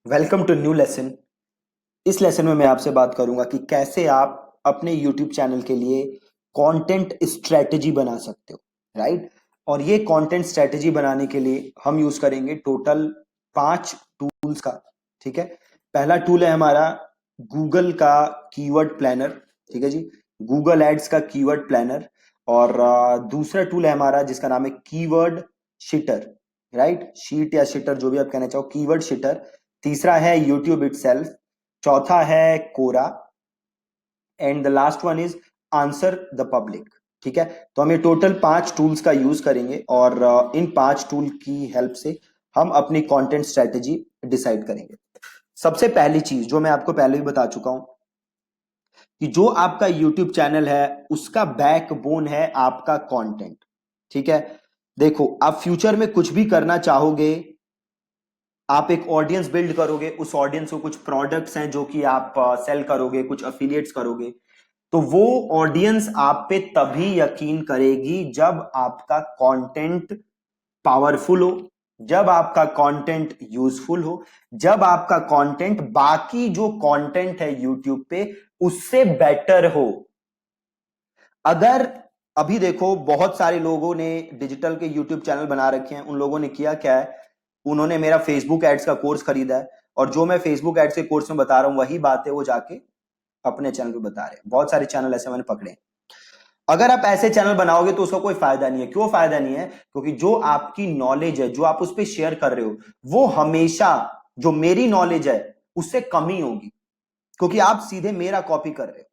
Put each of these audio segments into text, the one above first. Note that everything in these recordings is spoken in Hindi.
Welcome to new lesson. इस लेसन में मैं आपसे बात करूंगा कि कैसे आप अपने यूट्यूब चैनल के लिए कंटेंट स्ट्रेटजी बना सकते हो। राइट। और ये कंटेंट स्ट्रेटजी बनाने के लिए हम यूज करेंगे टोटल 5 टूल्स का। ठीक है। पहला टूल है हमारा गूगल का कीवर्ड प्लानर। ठीक है जी। गूगल एड्स का कीवर्ड प्लानर। और दूसरा टूल है हमारा जिसका नाम है कीवर्ड शिटर। राइट। शीट या शिटर जो भी आप कहना चाहो, कीवर्ड शिटर। तीसरा है यूट्यूब इटसेल्फ। चौथा है Quora. And the last one is answer the public. ठीक है। तो हम ये टोटल 5 टूल्स का यूज करेंगे और इन 5 टूल की हेल्प से हम अपनी कंटेंट स्ट्रेटेजी डिसाइड करेंगे। सबसे पहली चीज जो मैं आपको पहले भी बता चुका हूं कि जो आपका यूट्यूब चैनल है उसका बैकबोन है आपका कंटेंट। ठीक है। देखो, आप फ्यूचर में कुछ भी करना चाहोगे, आप एक ऑडियंस बिल्ड करोगे, उस ऑडियंस को कुछ प्रोडक्ट्स हैं जो कि आप सेल करोगे, कुछ अफिलिएट्स करोगे, तो वो ऑडियंस आप पे तभी यकीन करेगी जब आपका कंटेंट पावरफुल हो, जब आपका कंटेंट यूजफुल हो, जब आपका कंटेंट बाकी जो कंटेंट है यूट्यूब पे उससे बेटर हो। अगर अभी देखो, बहुत सारे लोगों ने डिजिटल के यूट्यूब चैनल बना रखे हैं, उन लोगों ने किया क्या है, उन्होंने मेरा फेसबुक एड्स का कोर्स खरीदा है और जो मैं फेसबुक एड्स के कोर्स में बता रहा हूं वही बातें वो जाके अपने चैनल पे बता रहे हैं। बहुत सारे चैनल ऐसे मैंने पकड़े हैं। अगर आप ऐसे चैनल बनाओगे तो उसका कोई फायदा नहीं है। क्यों फायदा नहीं है? क्योंकि जो आपकी नॉलेज है, जो आप उस पर शेयर कर रहे हो, वो हमेशा जो मेरी नॉलेज है उससे कम ही होगी, क्योंकि आप सीधे मेरा कॉपी कर रहे हो।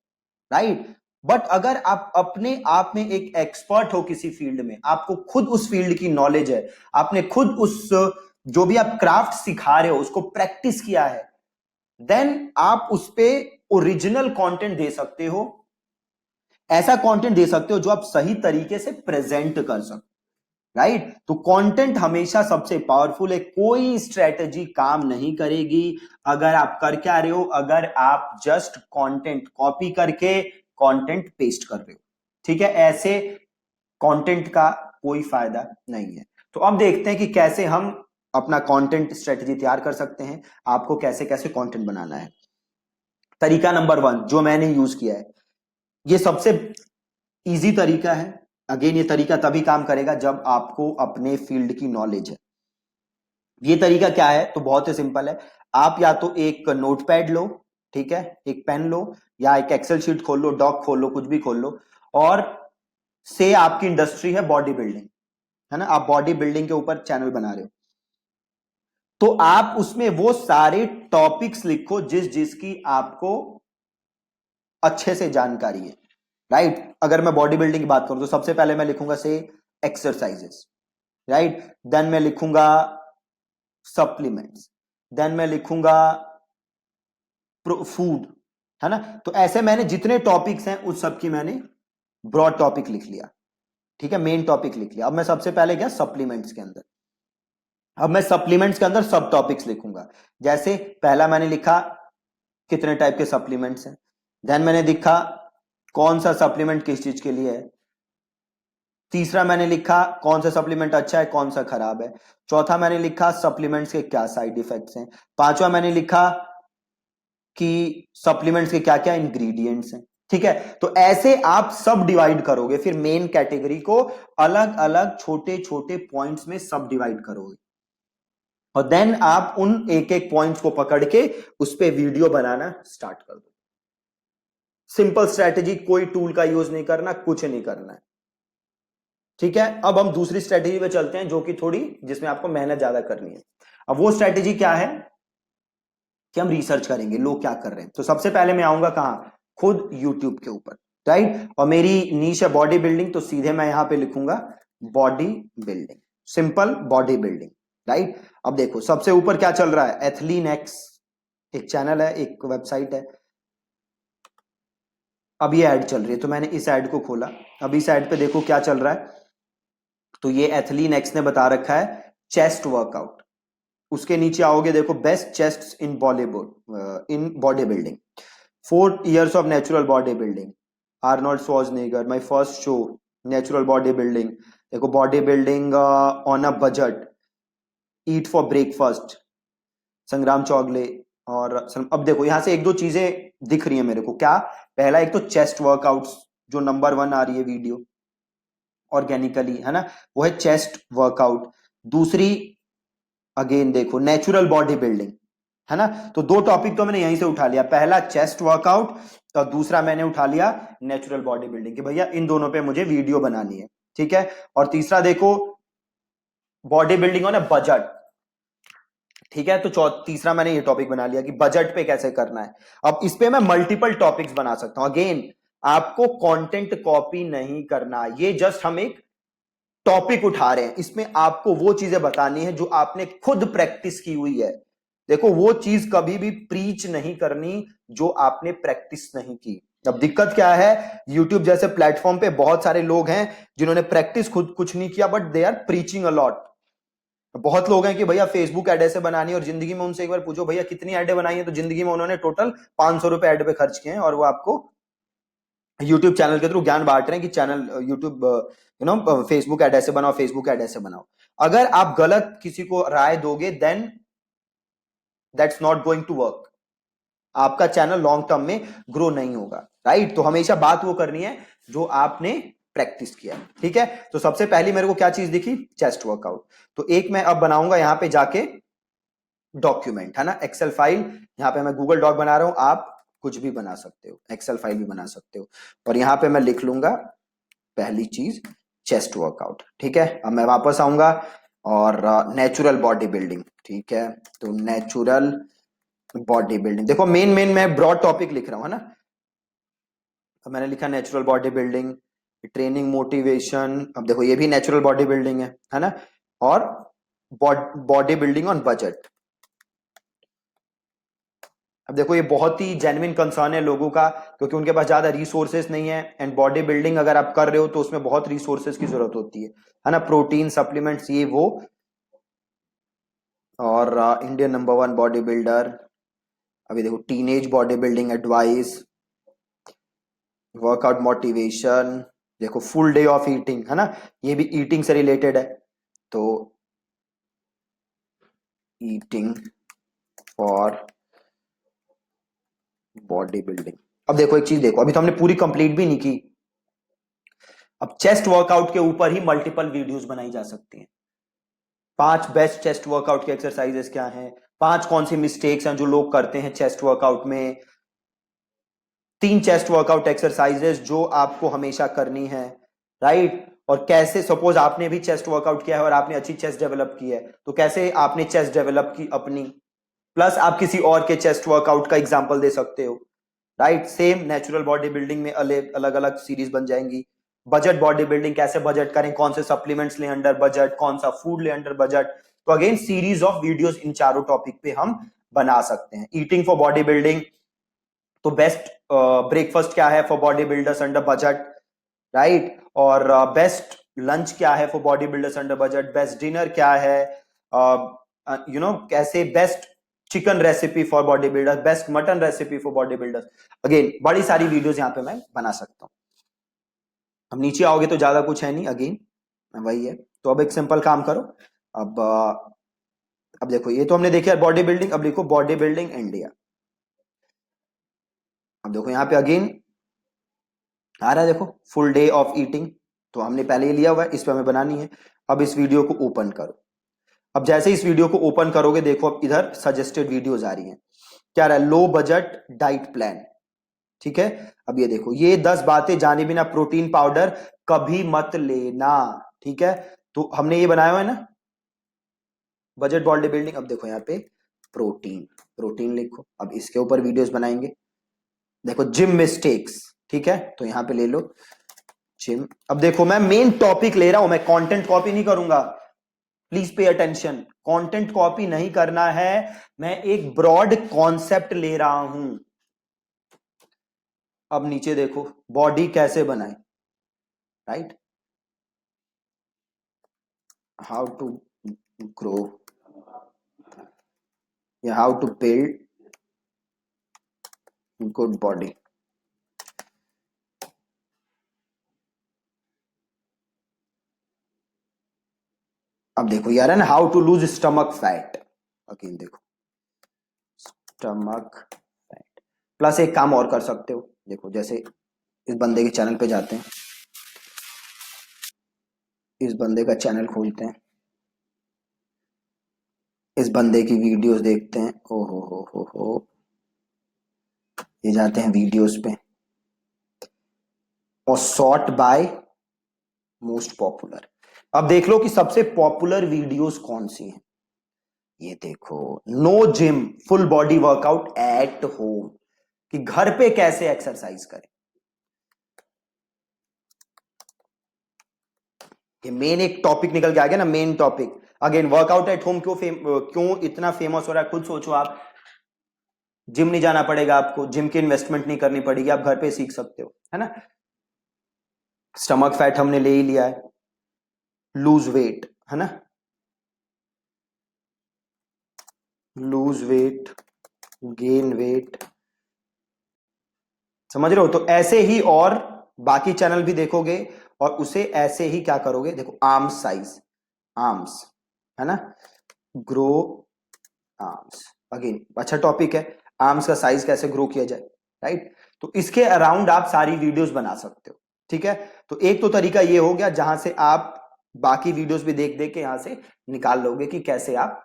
राइट। बट अगर आप अपने आप में एक एक्सपर्ट हो किसी फील्ड में, आपको खुद उस फील्ड की नॉलेज है, आपने खुद उस जो भी आप क्राफ्ट सिखा रहे हो उसको प्रैक्टिस किया है, देन आप उस पे ओरिजिनल कंटेंट दे सकते हो। ऐसा कंटेंट दे सकते हो जो आप सही तरीके से प्रेजेंट कर सको। राइट। तो कंटेंट हमेशा सबसे पावरफुल है। कोई स्ट्रेटजी काम नहीं करेगी अगर आप कर क्या रहे हो, अगर आप जस्ट कंटेंट कॉपी करके कंटेंट पेस्ट कर रहे हो। ठीक है। ऐसे कंटेंट का कोई फायदा नहीं है। तो अब देखते हैं कि कैसे हम अपना कंटेंट स्ट्रेटजी तैयार कर सकते हैं, आपको कैसे कैसे कंटेंट बनाना है। तरीका नंबर 1 जो मैंने यूज किया है, ये सबसे इजी तरीका है। अगेन, ये तरीका तभी काम करेगा जब आपको अपने फील्ड की नॉलेज है। ये तरीका क्या है? तो बहुत ही सिंपल है। आप या तो एक नोटपैड लो, ठीक है, एक पेन लो, या एक एक्सेल शीट खोल लो, डॉक खोल लो, कुछ भी खोल लो, और से आपकी इंडस्ट्री है बॉडी बिल्डिंग, है ना, आप बॉडी बिल्डिंग के ऊपर चैनल बना रहे हो, तो आप उसमें वो सारे टॉपिक्स लिखो जिस जिसकी आपको अच्छे से जानकारी है। राइट। अगर मैं बॉडी बिल्डिंग की बात करूं तो सबसे पहले मैं लिखूंगा से एक्सरसाइजेस। राइट। देन मैं लिखूंगा सप्लीमेंट्स। देन मैं लिखूंगा फूड, है ना। तो ऐसे मैंने जितने टॉपिक्स हैं उस सब की मैंने ब्रॉड टॉपिक लिख लिया। ठीक है, मेन टॉपिक लिख लिया। अब मैं सबसे पहले गया सप्लीमेंट्स के अंदर। अब मैं सप्लीमेंट्स के अंदर सब टॉपिक्स लिखूंगा। जैसे पहला मैंने लिखा कितने टाइप के सप्लीमेंट्स हैं। देन मैंने लिखा कौन सा सप्लीमेंट किस चीज के लिए है। तीसरा मैंने लिखा कौन सा सप्लीमेंट अच्छा है, कौन सा खराब है। चौथा मैंने लिखा सप्लीमेंट्स के क्या साइड इफेक्ट्स हैं। पांचवा मैंने लिखा कि सप्लीमेंट्स के क्या क्या इंग्रेडिएंट्स हैं। ठीक है। तो ऐसे आप सब डिवाइड करोगे, फिर मेन कैटेगरी को अलग अलग छोटे छोटे पॉइंट्स में सब डिवाइड करोगे, और देन आप उन एक एक पॉइंट्स को पकड़ के उस पर वीडियो बनाना स्टार्ट कर दो। सिंपल स्ट्रेटेजी, कोई टूल का यूज नहीं करना, कुछ नहीं करना है। ठीक है। अब हम दूसरी स्ट्रेटेजी पे चलते हैं जो कि थोड़ी, जिसमें आपको मेहनत ज्यादा करनी है। अब वो स्ट्रेटेजी क्या है कि हम रिसर्च करेंगे लोग क्या कर रहे हैं। तो सबसे पहले मैं आऊंगा कहां? खुद यूट्यूब के ऊपर। राइट। और मेरी नीश है बॉडी बिल्डिंग, तो सीधे मैं यहां पे लिखूंगा body building, simple body building. Right. अब देखो सबसे ऊपर क्या चल रहा है, एथलीन एक्स एक चैनल है, एक वेबसाइट है। अब ये ऐड चल रही है तो मैंने इस ऐड को खोला। अब इस ऐड पे देखो क्या चल रहा है। तो ये एथलीन एक्स ने बता रखा है चेस्ट वर्कआउट। उसके नीचे आओगे, देखो best chest in Bollywood in body building, 4 years of natural body building, Arnold Schwarzenegger, my first show, natural body building. देखो body building on a budget, eat for breakfast, Sangram Chougule. और अब देखो यहां से एक दो चीजें दिख रही है मेरे को, क्या? पहला एक तो चेस्ट वर्कआउट्स, जो नंबर 1 आ रही है वीडियो ऑर्गेनिकली, है ना, वो है चेस्ट वर्कआउट। दूसरी, अगेन देखो, नेचुरल बॉडी बिल्डिंग, है ना। तो दो टॉपिक तो मैंने यहीं से उठा लिया, पहला चेस्ट वर्कआउट और दूसरा मैंने उठा लिया नेचुरल बॉडी बिल्डिंग, कि भैया इन दोनों पे मुझे वीडियो बनानी है, ठीक है। और तीसरा देखो, body building on a budget, ठीक है। तो तीसरा मैंने ये टॉपिक बना लिया कि बजट पे कैसे करना है। अब इस पे मैं मल्टीपल टॉपिक्स बना सकता हूं। अगेन, आपको कंटेंट कॉपी नहीं करना, ये जस्ट हम एक टॉपिक उठा रहे हैं, इसमें आपको वो चीजें बतानी है जो आपने खुद प्रैक्टिस की हुई है। देखो, वो चीज कभी भी प्रीच नहीं करनी जो आपने प्रैक्टिस नहीं की। अब दिक्कत क्या है, YouTube जैसे प्लेटफॉर्म पे बहुत सारे लोग हैं जिन्होंने प्रैक्टिस खुद कुछ नहीं किया, but they are preaching a lot. बहुत लोग हैं कि भैया फेसबुक एड ऐसे बनानी है, और जिंदगी में उनसे एक बार पूछो भैया कितनी एडें बनाई है, तो जिंदगी में उन्होंने टोटल 500 रुपए एड पे खर्च किए हैं, और वो आपको यूट्यूब चैनल के थ्रू ज्ञान बांट रहे हैं कि चैनल यूट्यूब फेसबुक ऐड ऐसे बनाओ, फेसबुक ऐड ऐसे बनाओ। अगर आप गलत किसी को राय दोगे, then that's not going to work. आपका चैनल लॉन्ग टर्म में ग्रो नहीं होगा, राइट। तो हमेशा बात वो करनी है जो आपने प्रैक्टिस किया, ठीक है। तो सबसे पहली मेरे को क्या चीज दिखी, चेस्ट वर्कआउट। तो एक मैं अब बनाऊंगा यहां पे जाके डॉक्यूमेंट, है ना, एक्सेल फाइल। यहां पे मैं गूगल डॉक बना रहा हूं, आप कुछ भी बना सकते हो, एक्सेल फाइल भी बना सकते हो। और यहां पे मैं लिख लूंगा पहली चीज चेस्ट वर्कआउट, ठीक है। अब मैं वापस आऊंगा, और नेचुरल बॉडी बिल्डिंग, ठीक है। तो नेचुरल बॉडी बिल्डिंग, देखो मेन मेन मैं ब्रॉड टॉपिक लिख रहा हूं, है ना। तो मैंने लिखा natural body building, training motivation. अब देखो ये भी नेचुरल बॉडी बिल्डिंग है ना। और बॉडी बिल्डिंग ऑन बजट। अब देखो ये बहुत ही जेन्युइन कंसर्न है लोगों का, क्योंकि उनके पास ज्यादा रिसोर्सेस नहीं है, एंड बॉडी बिल्डिंग अगर आप कर रहे हो तो उसमें बहुत रिसोर्सेस की जरूरत होती है ना, प्रोटीन सप्लीमेंट्स ये वो। और इंडियन नंबर 1 बॉडी बिल्डर। अभी देखो teenage body building advice, workout motivation. देखो फुल डे ऑफ ईटिंग, है ना, ये भी ईटिंग से रिलेटेड है। तो ईटिंग फॉर बॉडी बिल्डिंग। अब देखो एक चीज देखो, अभी तो हमने पूरी कंप्लीट भी नहीं की। अब चेस्ट वर्कआउट के ऊपर ही मल्टीपल वीडियोस बनाई जा सकती हैं। 5 बेस्ट चेस्ट वर्कआउट के एक्सरसाइजेस क्या हैं, 5 कौन सी मिस्टेक्स हैं जो लोग करते हैं चेस्ट वर्कआउट में, 3 चेस्ट वर्कआउट एक्सरसाइजेस जो आपको हमेशा करनी है, राइट। और कैसे, सपोज आपने भी चेस्ट वर्कआउट किया है और आपने अच्छी चेस्ट डेवलप की है, तो कैसे आपने चेस्ट डेवलप की अपनी, प्लस आप किसी और के चेस्ट वर्कआउट का एग्जांपल दे सकते हो, right. Same natural body building में अलग अलग सीरीज बन जाएंगी। बजट बॉडी बिल्डिंग, कैसे बजट करें, कौन से सप्लीमेंट्स ले अंडर बजट, कौन सा फूड ले अंडर बजट। तो again series of videos in चारों टॉपिक पे हम बना सकते हैं। ईटिंग फॉर बॉडी बिल्डिंग, तो बेस्ट ब्रेकफास्ट क्या है for body builders under budget, right. और बेस्ट लंच क्या है for body builders under budget, best dinner क्या है, कैसे best chicken recipe for body builder, best mutton recipe for body builders. Again बड़ी सारी वीडियोस यहां पे मैं बना सकता हूं। अब नीचे आओगे तो ज्यादा कुछ है नहीं, अगेन वही है। तो अब एक सिंपल काम करो। अब अब देखो ये तो हमने देखा बॉडी बिल्डिंग, अब देखो बॉडी बिल्डिंग इंडिया। अब देखो यहाँ पे अगेन आ रहा है, देखो फुल डे ऑफ ईटिंग, तो हमने पहले ही लिया हुआ है, इस पे हमें बनानी है। अब इस वीडियो को ओपन करो। अब जैसे इस वीडियो को ओपन करोगे, देखो अब इधर सजेस्टेड वीडियोज आ रही हैं। क्या रहा है, लो बजट डाइट प्लान, ठीक है। अब ये देखो, ये 10 बातें जाने बिना प्रोटीन पाउडर कभी मत लेना, ठीक है। तो हमने ये बनाया हुआ है ना बजट बॉडी बिल्डिंग। अब देखो यहाँ पे प्रोटीन, प्रोटीन लिखो। अब इसके ऊपर वीडियोस बनाएंगे। देखो जिम मिस्टेक्स, ठीक है, तो यहां पे ले लो जिम। अब देखो मैं मेन टॉपिक ले रहा हूं, मैं कंटेंट कॉपी नहीं करूंगा, please pay attention. Content copy नहीं करना है, मैं एक ब्रॉड कॉन्सेप्ट ले रहा हूं। अब नीचे देखो बॉडी कैसे बनाए, राइट, हाउ टू ग्रो या how to build good body. अब देखो यार है ना, how to lose stomach fat. Again देखो स्टमक फैट। प्लस एक काम और कर सकते हो, देखो जैसे इस बंदे के चैनल पे जाते हैं, इस बंदे का चैनल खोलते हैं, इस बंदे की वीडियोस देखते हैं। ओ हो, ये जाते हैं वीडियोस पे और सॉर्ट बाय मोस्ट पॉपुलर। अब देख लो कि सबसे पॉपुलर वीडियोस कौन सी हैं। ये देखो, no gym full body workout at home, कि घर पे कैसे एक्सरसाइज करें। ये मेन एक टॉपिक निकल के आ गया ना, main topic. Again workout at home क्यों इतना फेमस हो रहा है, खुद सोचो आप। जिम नहीं जाना पड़ेगा आपको, जिम की इन्वेस्टमेंट नहीं करनी पड़ेगी, आप घर पे सीख सकते हो, है ना। स्टमक फैट हमने ले ही लिया है, लूज वेट, है ना, लूज वेट, गेन वेट, समझ रहे हो। तो ऐसे ही और बाकी चैनल भी देखोगे और उसे ऐसे ही क्या करोगे, देखो आर्म्स साइज, आर्म्स, है ना, ग्रो आर्म्स। अगेन अच्छा टॉपिक है, आर्म्स का साइज कैसे ग्रो किया जाए, राइट। तो इसके अराउंड आप सारी वीडियोस बना सकते हो, ठीक है। तो एक तो तरीका ये हो गया जहां से आप बाकी वीडियोस भी देख देख के यहां से निकाल लोगे कि कैसे आप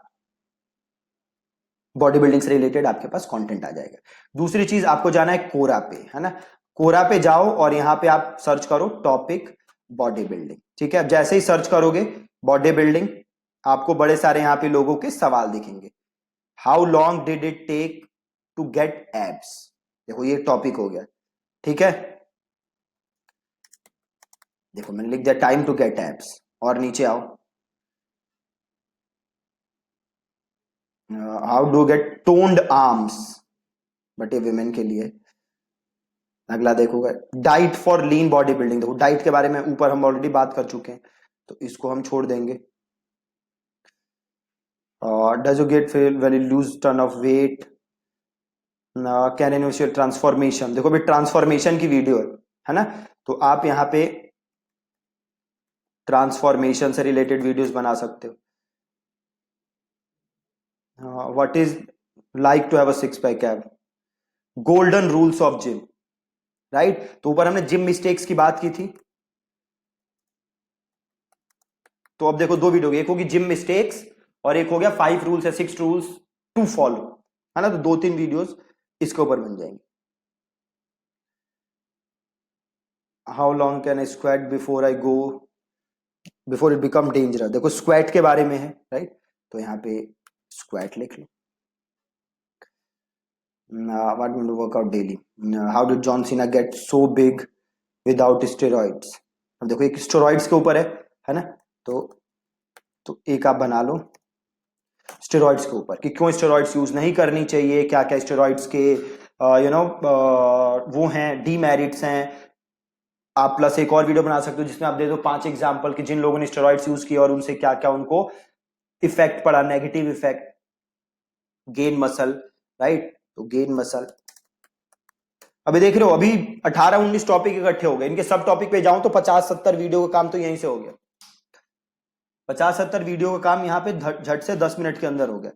बॉडी बिल्डिंग से रिलेटेड आपके पास कंटेंट आ जाएगा। दूसरी चीज, आपको जाना है कोरा पे, है ना। कोरा पे जाओ और यहां पे आप सर्च करो टॉपिक बॉडी बिल्डिंग, ठीक है। अब जैसे ही सर्च करोगे बॉडी बिल्डिंग, आपको बड़े सारे यहां पे लोगों के सवाल दिखेंगे। How long did it take to get abs, देखो ये टॉपिक हो गया, ठीक है। देखो मैंने लिख दिया टाइम टू गेट एब्स, और नीचे आओ, how do get toned arms, but ये विमेन के लिए। अगला देखोगे diet for lean body building, देखो डाइट के बारे में ऊपर हम ऑलरेडी बात कर चुके हैं, तो इसको हम छोड़ देंगे। Does you get feel very loose turn off weight, can initial transformation, देखो भाई ट्रांसफॉर्मेशन की वीडियो है ना। तो आप यहाँ पे ट्रांसफॉर्मेशन से रिलेटेड वीडियोस बना सकते हो। What is like to have a six pack ab, golden rules of gym, right. तो ऊपर हमने जिम मिस्टेक्स की बात की थी, तो अब देखो दो वीडियो, एक होगी जिम मिस्टेक्स और एक हो गया 5 रूल्स या 6 रूल्स टू फॉलो, है ना। तो 2-3 वीडियोस इसके ऊपर बन जाएंगे। How long can I squat before I go, before it become dangerous, देखो स्क्वाट के बारे में है, राइट। तो यहाँ पे स्क्वाट लिख लो। What will workout daily, how did John Cena get so big without steroids. अब देखो एक स्टेरॉइड्स के ऊपर है ना। तो एक आप बना लो स्टेरॉइड्स के ऊपर कि क्यों स्टेरॉइड्स यूज नहीं करनी चाहिए, क्या क्या स्टेरॉइड्स के वो हैं डीमेरिट्स हैं। आप प्लस एक और वीडियो बना सकते हो जिसमें आप दे दो 5 एग्जांपल कि जिन लोगों ने स्टेरॉइड्स यूज किया और उनसे क्या क्या उनको इफेक्ट पड़ा, negative effect. Gain muscle, right, तो गेन मसल। अभी देख रहे हो अभी 18-19 टॉपिक इकट्ठे हो गए, इनके सब टॉपिक पे जाऊं तो 50-70 वीडियो का काम तो यहीं से हो गया। 50-70 वीडियो का काम यहाँ पे झट से 10 मिनट के अंदर हो गया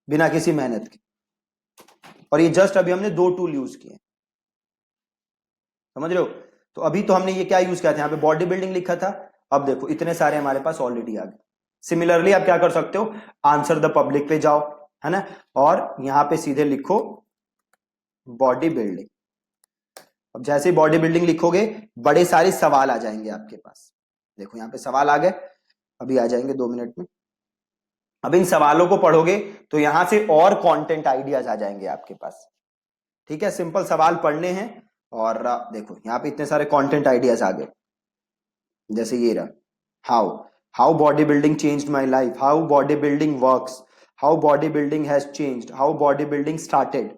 बिना किसी मेहनत के। और ये जस्ट अभी हमने 2 टूल यूज किए, समझ रहे हो। तो अभी तो हमने ये क्या यूज किया था, यहाँ पे बॉडी बिल्डिंग लिखा था, अब देखो इतने सारे हमारे पास ऑलरेडी आ गए। सिमिलरली आप क्या कर सकते हो, आंसर द पब्लिक पे जाओ, है ना, और यहां पे सीधे लिखो बॉडी बिल्डिंग। अब जैसे ही बॉडी बिल्डिंग लिखोगे बड़े सारे सवाल आ जाएंगे आपके पास, देखो यहाँ पे सवाल आ गए, अभी आ जाएंगे 2 मिनट में। अब इन सवालों को पढ़ोगे तो यहां से और कंटेंट आइडियाज आ जाएंगे आपके पास, ठीक है। सिंपल सवाल पढ़ने हैं और देखो यहाँ पे इतने सारे कंटेंट आइडियाज आ गए, जैसे ये रहा, how how body building changed my life, how body building works, how body building has changed, how body building started,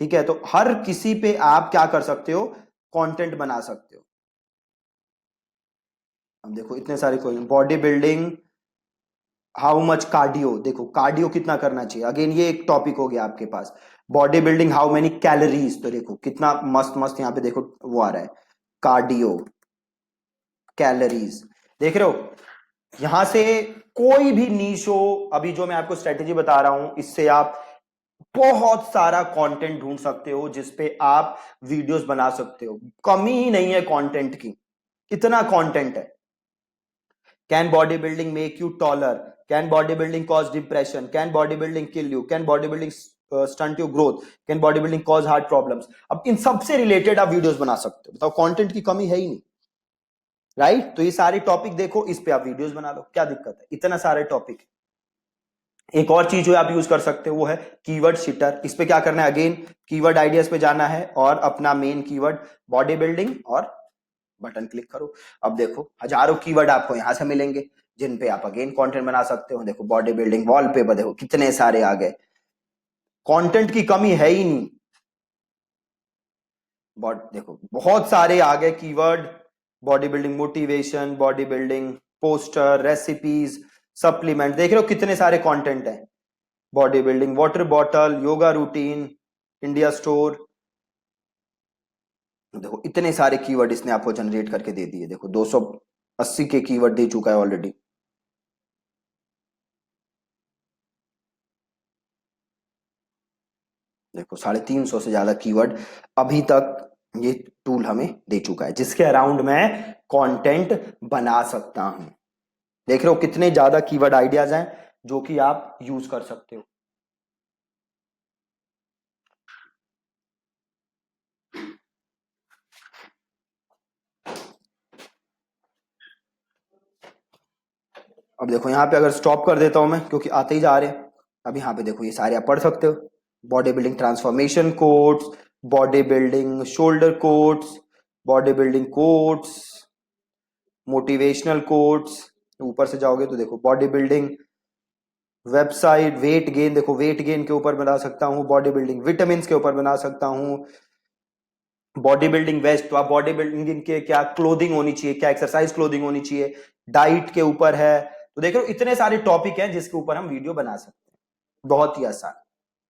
ठीक है। तो हर किसी पे आप क्या कर सकते हो, कंटेंट बना सकते हो। अब देखो इतने सारे question, body building how much cardio, देखो कार्डियो कितना करना चाहिए, अगेन ये एक टॉपिक हो गया आपके पास। Body building how many calories, तो देखो कितना मस्त मस्त यहाँ पे देखो वो आ रहा है, कार्डियो कैलोरीज, देख रहे हो। यहां से कोई भी नीश हो, अभी जो मैं आपको स्ट्रेटेजी बता रहा हूं इससे आप बहुत सारा कंटेंट ढूंढ सकते हो जिसपे आप वीडियोस बना सकते हो, कमी ही नहीं है कंटेंट की, इतना कंटेंट है। Can body building make you taller, can body building cause depression, can body building kill you, can body building stunt your growth, can body building cause heart problems. अब इन सब से रिलेटेड आप वीडियोस बना सकते हो, बताओ कंटेंट की कमी है ही नहीं, राइट? तो ये सारे टॉपिक देखो, इस पे आप वीडियोस बना लो, क्या दिक्कत है, इतना सारे टॉपिक। एक और चीज जो आप यूज कर सकते हो वो है कीवर्ड शिटर। इस पे क्या करना है, अगेन कीवर्ड आइडियाज पे जाना है और अपना मेन कीवर्ड बॉडी बिल्डिंग और बटन क्लिक करो। अब देखो हजारों कीवर्ड आपको यहां से मिलेंगे जिन पे आप अगेन कंटेंट बना सकते हो। देखो बॉडी बिल्डिंग वॉलपेपर, देखो कितने सारे आ गए, कंटेंट की कमी है ही नहीं। देखो बहुत सारे आ गए keyword, body building motivation, body building poster, recipes, supplement, देख रहे हो कितने सारे कंटेंट हैं। Body building water bottle, yoga routine, India store, देखो इतने सारे कीवर्ड इसने आपको जनरेट करके दे दिए। देखो 280 के कीवर्ड दे चुका है ऑलरेडी। देखो 350 से ज्यादा कीवर्ड अभी तक ये टूल हमें दे चुका है, जिसके अराउंड मैं कंटेंट बना सकता हूं। देख रहे हो कितने ज्यादा कीवर्ड आइडियाज हैं जो कि आप यूज कर सकते हो। अब देखो यहाँ पे अगर स्टॉप कर देता हूं मैं, क्योंकि आते ही जा रहे हैं। अब यहाँ पे देखो ये सारे आप पढ़ सकते हो, body building transformation quotes, body building shoulder quotes, body building quotes, motivational quotes. ऊपर से जाओगे तो देखो body building website, weight gain, देखो वेट गेन के ऊपर बना सकता हूँ, बॉडी बिल्डिंग विटामिन के ऊपर बना सकता हूँ, बॉडी बिल्डिंग वेस्ट, तो आप बॉडी बिल्डिंग के क्या क्लोथिंग होनी चाहिए, क्या एक्सरसाइज क्लोथिंग होनी चाहिए, डाइट के ऊपर है। तो देखो इतने सारे टॉपिक हैं जिसके ऊपर हम वीडियो बना सकते हैं, बहुत ही आसान।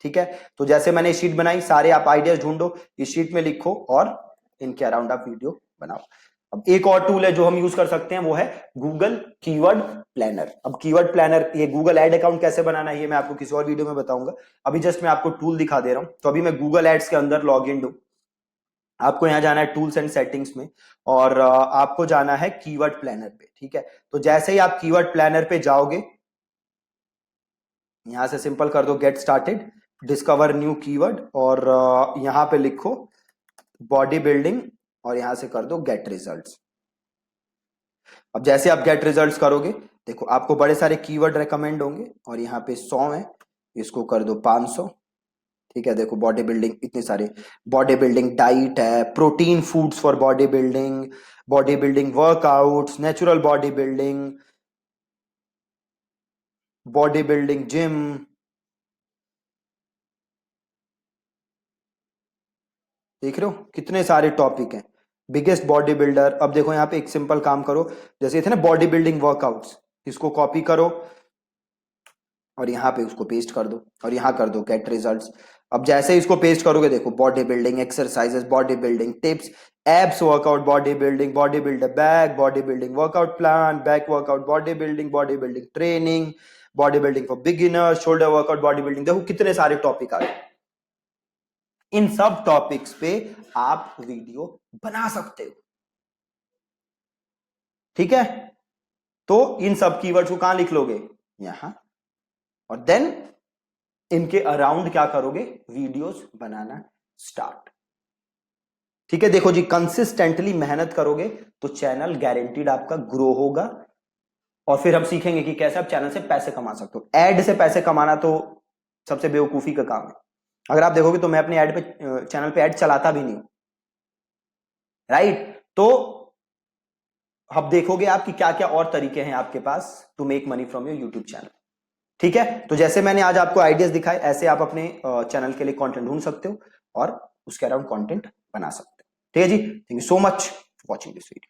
ठीक है, तो जैसे मैंने शीट बनाई, सारे आप आइडियाज ढूंढो, इस शीट में लिखो और इनके अराउंड आप वीडियो बनाओ। अब एक और टूल है जो हम यूज कर सकते हैं, वो है गूगल कीवर्ड प्लानर। अब कीवर्ड प्लानर, ये गूगल एड अकाउंट कैसे बनाना है ये मैं आपको किसी और वीडियो में बताऊंगा। अभी जस्ट मैं आपको टूल दिखा दे रहा हूं। तो अभी मैं गूगल एड्स के अंदर लॉग इन हूं, आपको यहां जाना है टूल्स एंड सेटिंग्स में, और आपको जाना है कीवर्ड प्लानर पे। ठीक है, तो जैसे ही आप कीवर्ड प्लानर पे जाओगे, यहां से सिंपल कर दो get started, discover new keyword, और यहां पे लिखो बॉडी बिल्डिंग और यहां से कर दो गेट रिजल्ट्स। अब जैसे आप गेट रिजल्ट्स करोगे, देखो आपको बड़े सारे कीवर्ड रेकमेंड होंगे और यहाँ पे 100 है, इसको कर दो 500। ठीक है, देखो बॉडी बिल्डिंग इतने सारे, बॉडी बिल्डिंग डाइट है, protein foods for body building workouts, natural body building, body building gym. देख रहे हो कितने सारे टॉपिक हैं, बिगेस्ट बॉडी बिल्डर। अब देखो यहाँ पे एक सिंपल काम करो, जैसे ये थे ना बॉडी बिल्डिंग वर्कआउट्स, इसको कॉपी करो और यहाँ पे उसको पेस्ट कर दो और यहाँ कर दो गेट रिजल्ट्स। अब जैसे ही इसको पेस्ट करोगे, देखो body building exercises, body building tips, abs workout, body builder back, body building workout plan, back workout, body building training, body building for beginner, shoulder workout, body building. देखो कितने सारे टॉपिक आ गए, इन सब टॉपिक्स पे आप वीडियो बना सकते हो। ठीक है, तो इन सब कीवर्ड्स को कहां लिख लोगे, यहां, और देन इनके अराउंड क्या करोगे, वीडियोस बनाना स्टार्ट। ठीक है, देखो जी कंसिस्टेंटली मेहनत करोगे तो चैनल गारंटीड आपका ग्रो होगा, और फिर हम सीखेंगे कि कैसे आप चैनल से पैसे कमा सकते हो। एड से पैसे कमाना तो सबसे बेवकूफी का काम है। अगर आप देखोगे तो मैं अपने ऐड पे, चैनल पे ऐड चलाता भी नहीं हूं, राइट? तो अब देखोगे आप कि क्या क्या और तरीके हैं आपके पास to make money from your YouTube channel. ठीक है, तो जैसे मैंने आज आपको आइडियाज दिखाए, ऐसे आप अपने चैनल के लिए कंटेंट ढूंढ सकते हो और उसके अराउंड कंटेंट बना सकते हो। ठीक है जी, thank you so much for watching this video.